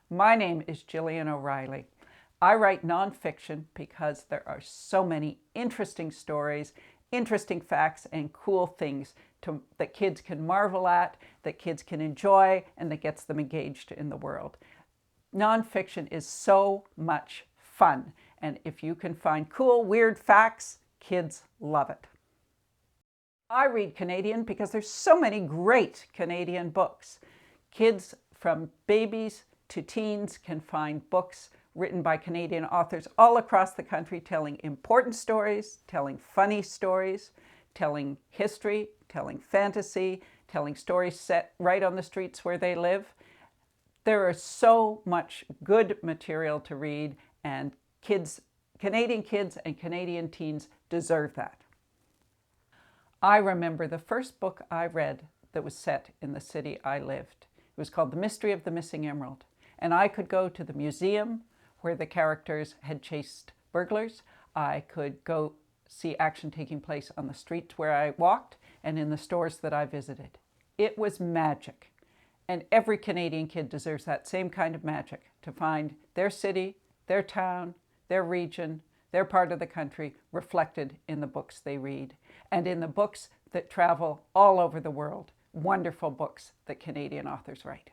My name is Gillian O'Reilly. I write nonfiction because there are so many interesting stories, interesting facts, and cool things that kids can marvel at, that kids can enjoy, and that gets them engaged in the world. Nonfiction is so much fun, and if you can find cool, weird facts, kids love it. I read Canadian because there's so many great Canadian books. Kids from babies to teens can find books written by Canadian authors all across the country telling important stories, telling funny stories, telling history, telling fantasy, telling stories set right on the streets where they live. There is so much good material to read, and Canadian kids and Canadian teens deserve that. I remember the first book I read that was set in the city I lived. It was called The Mystery of the Missing Emerald. And I could go to the museum where the characters had chased burglars. I could go see action taking place on the streets where I walked and in the stores that I visited. It was magic. And every Canadian kid deserves that same kind of magic, to find their city, their town, their region, their part of the country reflected in the books they read and in the books that travel all over the world. Wonderful books that Canadian authors write.